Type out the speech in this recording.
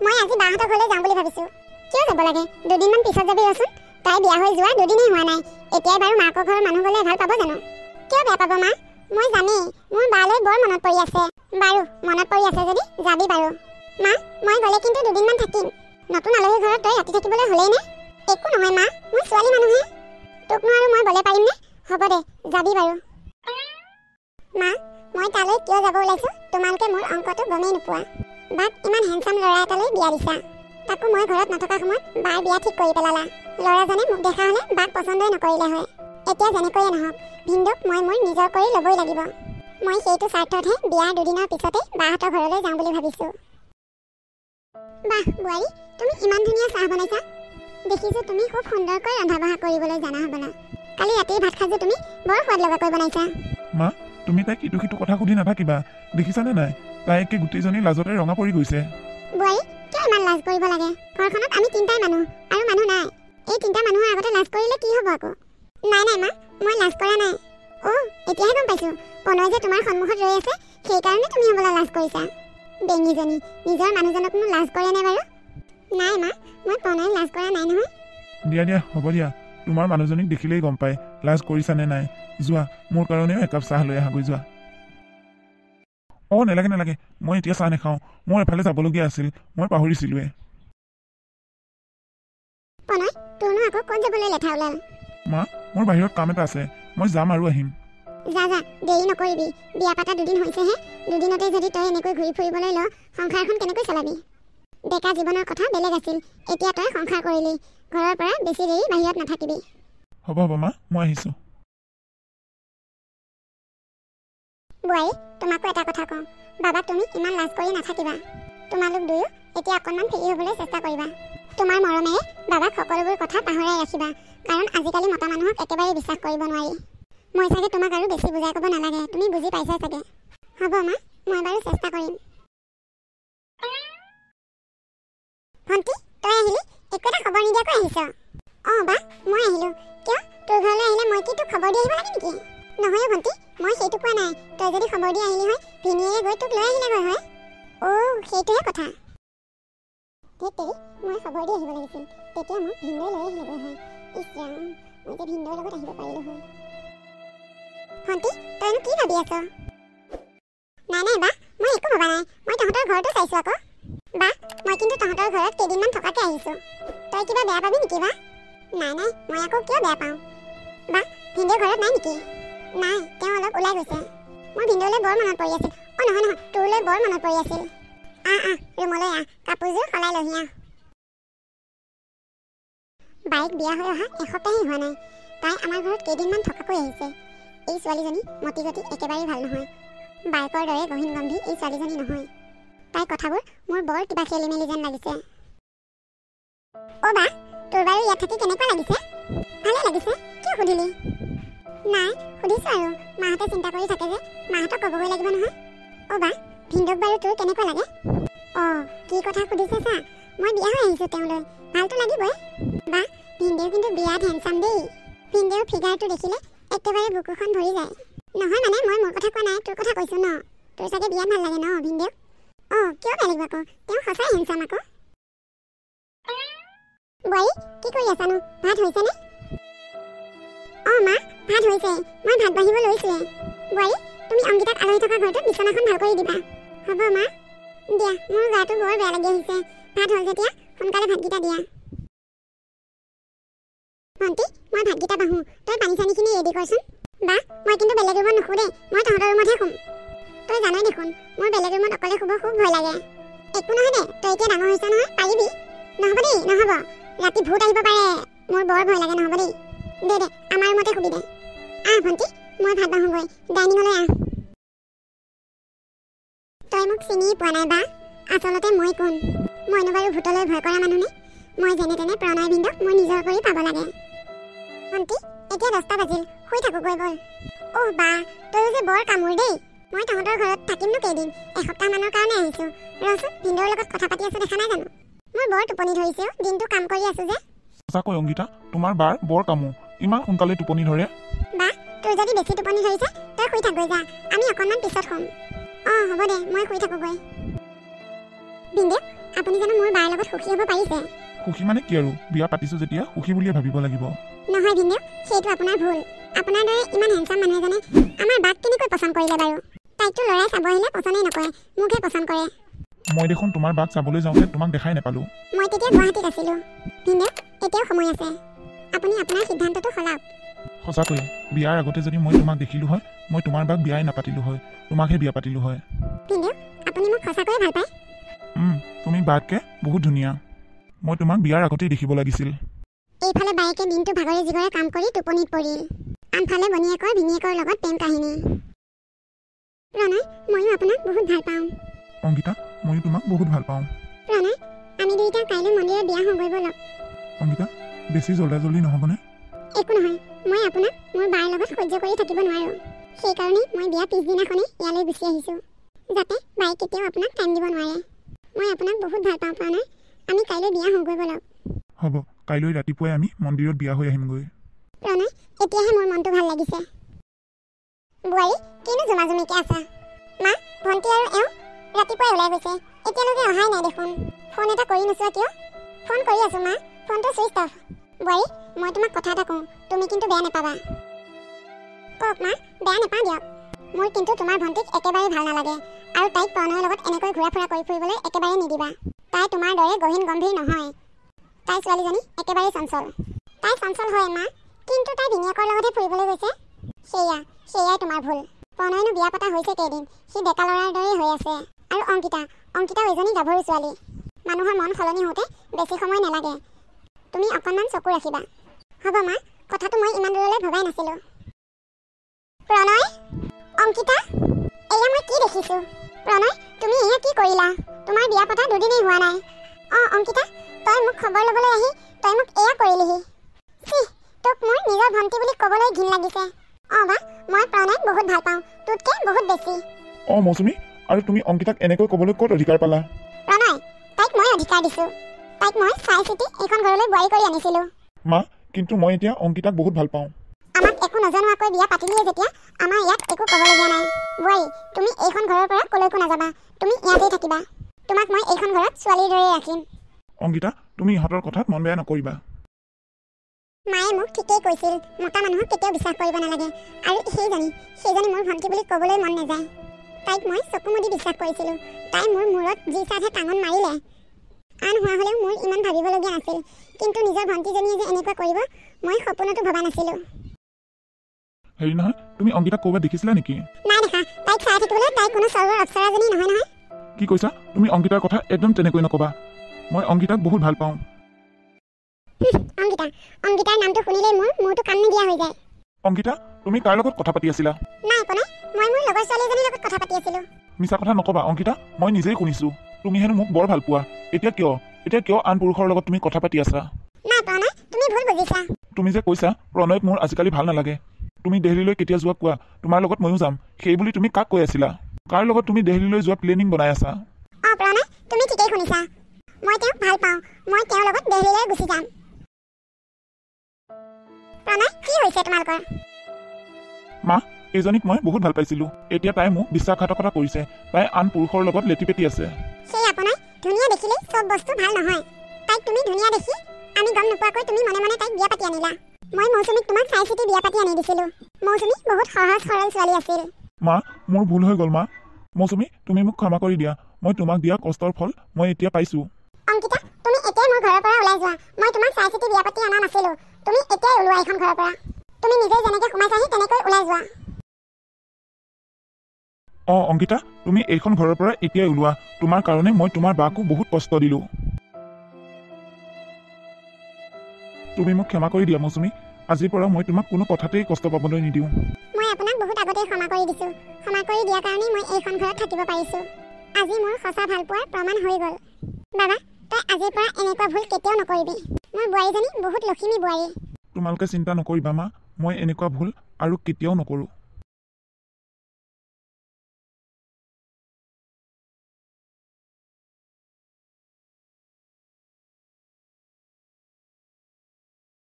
মই আজি বাহঁতৰ ঘৰলৈ যাম বুলি ভাবিছো। কিয় যাব লাগে? দুদিনমান পিছত যাবি ৰচোন। তাই বিয়া হৈ যোৱা দুদিনেই হোৱা নাই। এতিয়াই বাৰু মাকৰ ঘৰৰ মানুহ গ'লে ভাল পাব জানো? কিয় বেয়া পাব মা? মই জানেই মোৰ বালৈ বৰ মনত পৰি আছে। বাৰু মনত পৰি আছে যদি যাবি বাৰু। মা মই গ'লে কিন্তু দুদিনমান থাকিম। নতুন আলহীৰ ঘৰত তই ৰাতি থাকিবলৈ হ'লেই নে? একো নহয় মা, মই ছোৱালী মানুহে। তোকনো আৰু মই গ'লে পাৰিম নে? হ'ব দে যাবি বাৰু। মা মই তালৈ কিয় যাব ওলাইছো তোমালোকে মোৰ অংকটো গমেই নোপোৱা। বাক ইমান হেণ্ডচাম ল'ৰা এটালৈ বিয়া দিছা। তাকো মই ঘৰত নথকা সময়ত বাৰ বিয়া ঠিক কৰি পেলালা। ল'ৰাজনে মোক দেখা হ'লে বাক পচন্দই নকৰিলে হয়। এতিয়া যেনেকৈয়ে নহওক ভিনদক মই মোৰ নিজৰ কৰি ল'বই লাগিব। মই সেইটো স্বাৰ্থতহে বিয়াৰ দুদিনৰ পিছতেই বাহঁতৰ ঘৰলৈ যাওঁ বুলি ভাবিছোঁ। বাহ বোৱাৰী, তুমি ইমান ধুনীয়া চাহ বনাইছা। দেখিছোঁ তুমি খুব সুন্দৰকৈ ৰন্ধা বঢ়া কৰিবলৈ জানা হ'বলা। কালি ৰাতিৰ ভাত সাজো তুমি বৰ সোৱাদ লগাকৈ বনাইছা। মা তুমি তাইক ইটো সিটো কথা সুধি নাথাকিবা। দেখিছানে নাই তাই একে গোটেইজনী লাজতে ৰঙা পৰি গৈছে। বোৱাৰী কিয় ইমান লাজ কৰিব লাগে? ঘৰখনত আমি তিনিটাই মানুহ আৰু মানুহ নাই। এই তিনিটা মানুহৰ আগতে লাজ কৰিলে কি হ'ব আকৌ? নাই নাই মা, মই লাজ কৰা নাই। এতিয়াহে গম পাইছোঁ প্ৰণয় যে তোমাৰ সন্মুখত ৰৈ আছে সেইকাৰণে তুমি হ'বলা লাজ কৰিছা। বেঙীজনী নিজৰ মানুহজনকনো লাজ কৰে নে বাৰু? নাই মা, মই প্ৰণয়ক লাজ কৰা নাই নহয়। দিয়া হ'ব দিয়া। তোমাৰ মানুহজনীক দেখিলেই গম পায় লাজ কৰিছা নে নাই। যোৱা মোৰ কাৰণেও একাপ চাহ লৈ আহাগৈ যোৱা। নালাগে মই এতিয়া চাহ নাখাওঁ। মই এফালে যাবলগীয়া আছিল, মই পাহৰিছিলোৱে। প্ৰণয় তোৰনো আকৌ ক'ত যাবলৈ লেঠা ওলাল? মা মোৰ বাহিৰত কাম এটা আছে, মই যাম আৰু আহিম। যা দেৰি নকৰিবি। বিয়া পাতা দুদিন হৈছেহে। দুদিনতে যদি তই এনেকৈ ঘূৰি ফুৰিবলৈ ল সংসাৰখন কেনেকৈ চলাবি? ডেকা জীৱনৰ কথা বেলেগ আছিল, এতিয়া তই সংসাৰ কৰিলি। ঘৰৰ পৰা বেছি দেৰি বাহিৰত নাথাকিবি। হ'ব মা, মই আহিছোঁ। বোৱাৰী তোমাকো এটা কথা কওঁ, বাবাক তুমি ইমান লাজ কৰি নাথাকিবা। তোমালোক দুয়ো এতিয়া অকণমান ফ্ৰী হ'বলৈ চেষ্টা কৰিবা। তোমাৰ মৰমেৰে বাবাক সকলোবোৰ কথা পাহৰাই ৰাখিবা, কাৰণ আজিকালি মতা মানুহক একেবাৰে বিশ্বাস কৰিব নোৱাৰি। মই চাগে তোমাক আৰু বেছি বুজাই ক'ব নালাগে, তুমি বুজি পাইছা চাগে। হ'ব মা, মই বাৰু চেষ্টা কৰিম। ভণ্টি তই আহিলি? একো এটা খবৰ নিদিয়াকৈ আহিছ? বা মই আহিলোঁ। কিয় তোৰ ঘৰলৈ আহিলে মই কি তোক খবৰ দি আহিব লাগে নেকি? নহয় ভণ্টি, মই সেইটো কোৱা নাই। তই যদি খবৰ দি আহিলি হয় ভিনীয়ে গৈ তোক লৈ আহিলেগৈ হয়। সেইটোহে কথা। ধেৎতেৰি, মই খবৰ দি আহিব লাগিছিল। তেতিয়া মোক ভিনদৈ লৈ আহিলেগৈ হয়। ইছ ৰাম, মই যে ভিনদৈৰ লগত আহিব পাৰিলোঁ হয়। ভণ্টি তইনো কি ভাবি আছ? নাই বা, মই একো ভবা নাই। মই তহঁতৰ ঘৰটো চাইছোঁ আকৌ। বা মই কিন্তু তহঁতৰ ঘৰত কেইদিনমান থকাকৈ আহিছোঁ। তই কিবা বেয়া পাবি নেকি বা? নাই মই আকৌ কিয় বেয়া পাওঁ? বা ভিনদৈ ঘৰত নাই নেকি? নাই, তেওঁ অলপ ওলাই গৈছে। মোৰ ভিনদৈলৈ বৰ মনত পৰি আছিল। নহয় তোৰলৈ বৰ মনত পৰি আছিল। ৰুমলৈ কাপোৰযোৰ সলাই লহি বাইক বিয়া হৈ অহা এসপ্তাহেই হোৱা নাই। তাই আমাৰ ঘৰত কেইদিনমান থকাকৈ আহিছে। এই ছোৱালীজনী মতিগতি একেবাৰেই ভাল নহয়। বাইকৰ দৰে গহীন গম্ভীৰ এই ছোৱালীজনী নহয়। তাইৰ কথাবোৰ মোৰ বৰ কিবা খেলি মেলি যেন লাগিছে। বা তোৰ বাৰু ইয়াত থাকি কেনেকুৱা লাগিছে? ভালে লাগিছে। কিয় সুধিলি? নাই সুধিছোঁ আৰু, মাহঁতে চিন্তা কৰি থাকে যে মাহঁতক ক'বগৈ লাগিব নহয়। বা ভিনদক বাৰু তোৰ কেনেকুৱা লাগে? কি কথা সুধিছে চা, মই বিয়া হৈ আহিছোঁ তেওঁলৈ, ভালতো লাগিবই। বা ভিনদেউ কিন্তু বিয়াত হেণ্ডচাম দেই। ভিনদেউৰ ফিগাৰটো দেখিলে একেবাৰে বুকুখন ভৰি যায়। নহয় মানে মই মোৰ কথা কোৱা নাই, তোৰ কথা কৈছোঁ ন। তোৰ চাগে বিয়াত ভাল লাগে ন ভিনদেউ? কিয় বেয়া লাগিব আকৌ, তেওঁ সঁচাই হেণ্ডচাম আকৌ। বোৱাৰী কি কৰি আছানো? ভাত হৈছেনে? মা ভাত হৈছে, মই ভাত বাঢ়িব লৈছোঁৱে। বোৱাৰী তুমি অংগীতাক আলহী থকা ঘৰটোত বিচনাখন ভাল কৰি দিবা। হ'ব মা। দিয়া, মোৰ গাটো বৰ বেয়া লাগি আহিছে। ভাত হ'ল যেতিয়া সোনকালে ভাতকেইটা দিয়া। ভণ্টি মই ভাতকেইটা বাঢ়োঁ, তই পানী চানীখিনি ৰেডি কৰচোন। বা মই কিন্তু বেলেগ ৰুমত নুশু দেই, মই তহঁতৰ ৰুমতহে শুম। তই জানই দেখোন মোৰ বেলেগ ৰুমত অকলে শুব খুব ভয় লাগে। একো নহয় দে, তই এতিয়া ডাঙৰ হৈছ নহয়, পাৰিবি। নহ'ব দেই, নহ'ব। ৰাতি ভূত আহিব পাৰে, মোৰ বৰ ভয় লাগে। নহ'ব দেই। দে আমাৰ ৰুমতে শুবি দে। ভণ্টি মই ভাত বাঢ়োঁগৈ, ডাইনিঙলৈ তই মোক চিনিয়ে পোৱা নাই বা। আচলতে মই কোন? মইনো বাৰু ভূতলৈ ভয় কৰা মানুহ নে? মই যেনে তেনে প্ৰণয় ভিনদক মোৰ নিজৰ কৰি পাব লাগে। ভণ্টি এতিয়া 10টা বাজিল, শুই থাকোঁগৈ ব'ল। বা তয়ো যে বৰ কামোৰ দেই। মই তহঁতৰ ঘৰত থাকিমনো কেইদিন? এসপ্তাহমানৰ কাৰণে আহিছোঁ। ৰচোন ভিনদৰ লগত কথা পাতি আছোঁ দেখা নাই জানো? মোৰ বৰ টোপনি ধৰিছে। দিনটো কাম কৰি আছোঁ যে। সঁচাকৈ অংগীতা, তোমাৰ বাৰ বৰ কামোৰ, ইমান সোনকালে টোপনি ধৰে। বা তোৰ যদি বেছি টোপনি ধৰিছে তই শুই থাকগৈ যা, আমি অকণমান পিছত শুম। হ'ব দে, মই শুই থাকোঁগৈ। ভিনদেউ আপুনি জানো মোৰ বাৰ লগত সুখী হ'ব পাৰিছে? সুখী মানে কি আৰু বিয়া পাতিছো যেতিয়া সুখী বুলিয়ে ভাবিব লাগিব। নহয় ভিনদেউ, সেইটো আপোনাৰ ভুল। আপোনাৰ দৰে ইমান হেণ্ডচাম মানুহ এজনে আমাৰ বাক কেনেকৈ পচন্দ কৰিলে বাৰু? তাইকতো ল'ৰাই চাব আহিলে পচন্দই নকৰে, মোকহে পচন্দ কৰে। মই দেখোন তোমাৰ বাক চাবলৈ যাওঁতে তোমাক দেখাই নাপালো। মই তেতিয়া গুৱাহাটীত আছিলো। ভিনদেউ, এতিয়াও সময় আছে, আপুনি আপোনাৰ সিদ্ধান্তটো সলাওক। সঁচাকৈয়ে বিয়াৰ আগতে যদি মই তোমাক দেখিলো হয়, মই তোমাৰ বাক বিয়াই নাপাতিলো হয়, তোমাকহে বিয়া পাতিলো হয়। ভিনদেউ, আপুনি মোক সঁচাকৈয়ে ভাল পায়? তুমি বাতকে বহুত ধুনীয়া। মই তোমাক বিয়াৰ আগতেই দেখিব লাগিছিল। এইফালে বায়েকে দিনটো ভাগৰে জিগৰে কাম কৰি টোপনিত পৰিল, আনফালে বনীয়েকৰ ভিনীয়েকৰ লগত প্ৰেম কাহিনী। প্ৰণয়, ময়ো আপোনাক বহুত ভাল পাওঁ। অংকিতা, ময়ো তোমাক বহুত ভাল পাওঁ। প্ৰণয়, আমি দুয়োটা কাইলৈ মন্দিৰত বিয়া হওঁ গৈ ব'লক। অংকিতা, বেছি জল্দি নহ'বনে? একো নহয়, মই আপোনাক মোৰ বাৰ লগত সহ্য কৰি থাকিব নোৱাৰোঁ। সেইকাৰণেই মই বিয়া পিছদিনাখনেই ইয়ালৈ গুচি আহিছোঁ, যাতে বায়ে কেতিয়াও আপোনাক টাইম দিব নোৱাৰে। মই আপোনাক বহুত ভাল পাওঁ প্ৰণয়, আমি কাইলৈ বিয়া হওঁ গৈ ব'লক। হ'ব, কাইলৈ ৰাতিপুৱাই আমি মন্দিৰত বিয়া হৈ আহিমগৈ। প্ৰণয়, এতিয়াহে মোৰ মনটো ভাল লাগিছে। বোৱাৰী, কিনো জমাজমিকৈ আছা? মা, ভণ্টি আৰু এওঁ ৰাতিপুৱাই ওলাই গৈছে, এতিয়ালৈকে অহাই নাই দেখোন। ফোন এটা কৰি নোচোৱা কিয়? ফোন কৰি আছোঁ মা, ফোনটো ছুইচ অফ। বোৱাৰী, মই তোমাক কথা এটা কওঁ, তুমি কিন্তু বেয়া নাপাবা। কওক মা, বেয়া নাপাওঁ দিয়ক। মোৰ কিন্তু তোমাৰ ভণ্টিক একেবাৰে ভাল নালাগে, আৰু তাইক প্ৰণয়ৰ লগত এনেকৈ ঘূৰা ফুৰা কৰি ফুৰিবলৈ একেবাৰে নিদিবা। তাই তোমাৰ দৰে গহীন গম্ভীৰ নহয়। তাই ছোৱালীজনী একেবাৰে চঞ্চল। তাই চঞ্চল হয় মা, কিন্তু তাই ভিনীয়েকৰ লগতহে ফুৰিবলৈ গৈছে। সেয়াই তোমাৰ ভুল। প্ৰণয়নো বিয়া পতা হৈছে কেইদিন, সি ডেকা ল'ৰাৰ দৰেই হৈ আছে। আৰু অংকিতাও এজনী গাভৰু ছোৱালী। মানুহৰ মন সলনি হওঁতে বেছি সময় নালাগে, তুমি অকণমান চকু ৰাখিবা। হ'ব মা, কথাটো মই ইমান দূৰলৈ ভবাই নাছিলোঁ। প্ৰণয়, অংকিতা, এয়া মই কি দেখিছোঁ? প্ৰণয়, তুমি এয়া কি কৰিলা? তোমাৰ বিয়া পতা দুদিনেই হোৱা নাই। অংকিতা, তই মোক খবৰ ল'বলৈ আহি তই মোক এয়া কৰিলিহি। তোক মোৰ নিজৰ ভণ্টি বুলি ক'বলৈ ঘিণ লাগিছে। বা, মই প্ৰণয়ক বহুত ভাল পাওঁ, তোতকৈ বহুত বেছি। মৌচুমী, আৰু তুমি অংকিতাক এনেকৈ ক'বলৈ ক'ত অধিকাৰ পালা? প্ৰণয়, তাইক মই অধিকাৰ দিছোঁ। তাইক মই চাই চিতি এইখন ঘৰলৈ বোৱাৰী কৰি আনিছিলোঁ। মা, কিন্তু মই এতিয়া অংকিতাক বহুত ভাল পাওঁ। আমাক একো নজনোৱাকৈ বিয়া পাতিলিয়ে যেতিয়া আমাৰ ইয়াত একো ক'বলগীয়া নাই। বোৱাৰী, তুমি এইখন ঘৰৰ পৰা ক'লৈকো নাযাবা, তুমি ইয়াতেই থাকিবা। তোমাক মই এইখন ঘৰত ছোৱালীৰ দৰে ৰাখিম। অংকিতা, তুমি ইহঁতৰ কথাত মন বেয়া নকৰিবা। মায়ে মোক ঠিকেই কৈছিল, মতা মানুহক কেতিয়াও বিশ্বাস কৰিব নালাগে। আৰু সেইজনী মোৰ ভণ্টি বুলি ক'বলৈ মন নাযায়। তাইক মই চকু মুদি বিশ্বাস কৰিছিলোঁ। তাই মোৰ মূৰত যি চাহে টাঙন মাৰিলে। আন হোৱা হ'লেও মোৰ ইমান ভাবিবলগীয়া নাছিল, কিন্তু নিজৰ ভণ্টিজনীয়ে যে এনেকুৱা কৰিব মই সপোনতো ভবা নাছিলোঁ। হেৰি নহয়, তুমি অংকিতাক ক'ৰবাত দেখিছিলা নেকি? নাই দেখা, তাইক চাই থাকিবলৈ তাই কোনো স্বৰ্গৰ অপ্সৰাজনী নহয়। কি কৈছা? তুমি অংকিতাৰ কথা একদম তেনেকৈ নক'বা। মই অংকিতাক বহুত ভাল পাওঁ। অংকিতাৰ নামটো শুনিলেই মোৰটো কাম নিদিয়া হৈ যায়। অংকিতা, তুমি কাৰ লগত কথা পাতি আছিলা? নাই প্ৰণয়, মই মোৰ লগৰ ছোৱালী এজনীৰ লগত কথা পাতি আছিলোঁ। মিছা কথা নক'বা অংকিতা, মই নিজেই শুনিছোঁ। তুমি হেনো মোক বৰ ভাল পোৱা। এতিয়া কিয় আন পুৰুষৰ লগত তুমি কথা পাতি আছা? নাই প্ৰণয়, তুমি ভুল বুজিছা। তুমি যে কৈছা প্ৰণয়ক মোৰ আজিকালি ভাল নালাগে। তুমি দেহলীলৈ কেতিয়া যোৱা কোৱা, তোমাৰ লগত ময়ো যাম। সেই বুলি তুমি কাক কৈ আছিলা? কাৰ লগত তুমি দেহলীলৈ যোৱা প্লেনিং বনাই আছা? প্ৰণয়, তুমি ঠিকেই শুনিছা। মই তেওঁক ভাল পাওঁ, মই তেওঁৰ লগত দেহলীলৈ গুচি যাম। প্ৰণয়, কি হৈছে তোমালোকৰ? মা, এইজনীক মই বহুত ভাল পাইছিলোঁ। এতিয়া তাই মোক বিশ্বাসঘাতকতা কৰিছে। তাই আন পুৰুষৰ লগত লেটিপেটি আছে। সেই আপোনাৰ ধুনীয়া দেখিলেই চব বস্তু ভাল নহয়। তাইক তুমি ধুনীয়া দেখি আমি গম নোপোৱাকৈ তুমি মনে মনে তাইক বিয়া পাতি আনিলা। মই মৌচুমীক তোমাক চাই চিতি বিয়া পাতি আনি দিছিলোঁ। মৌচুমী বহুত সহজ সৰল ছোৱালী আছিল। মা, মোৰ ভুল হৈ গ'ল মা। মৌচুমী, তুমি মোক ক্ষমা কৰি দিয়া। মই তোমাক দিয়া কষ্টৰ ফল মই এতিয়া পাইছোঁ। অংকিতা, তুমি এতিয়াই মোৰ ঘৰৰ পৰা ওলাই যোৱা। মই তোমাক চাই চিতি বিয়া পাতি অনা নাছিলোঁ। তুমি এতিয়াই ওলোৱা এইখন ঘৰৰ পৰা। তুমি নিজে যেনেকৈ সোমাইছাহি তেনেকৈ ওলাই যোৱা। অংকিতা, তুমি এইখন ঘৰৰ পৰা এতিয়াই ওলোৱা। তোমাৰ কাৰণে মই তোমাৰ বাকো বহুত কষ্ট দিলোঁ। তুমি মোক ক্ষমা কৰি দিয়া মৌচুমী। আজিৰ পৰা মই তোমাক কোনো কথাতেই কষ্ট পাবলৈ নিদিওঁ। মই আপোনাক বহুত আগতেই ক্ষমা কৰি দিছোঁ। ক্ষমা কৰি দিয়াৰ কাৰণেই মই এইখন ঘৰত থাকিব পাৰিছোঁ। আজি মোৰ সঁচা ভালপোৱাৰ প্ৰমাণ হৈ গ'ল। বাবা, তই আজিৰ পৰা এনেকুৱা ভুল কেতিয়াও নকৰিবি। মোৰ বোৱাৰীজনী বহুত লখিমী বোৱাৰী। তোমালোকে চিন্তা নকৰিবা মা, মই এনেকুৱা ভুল আৰু কেতিয়াও নকৰোঁ।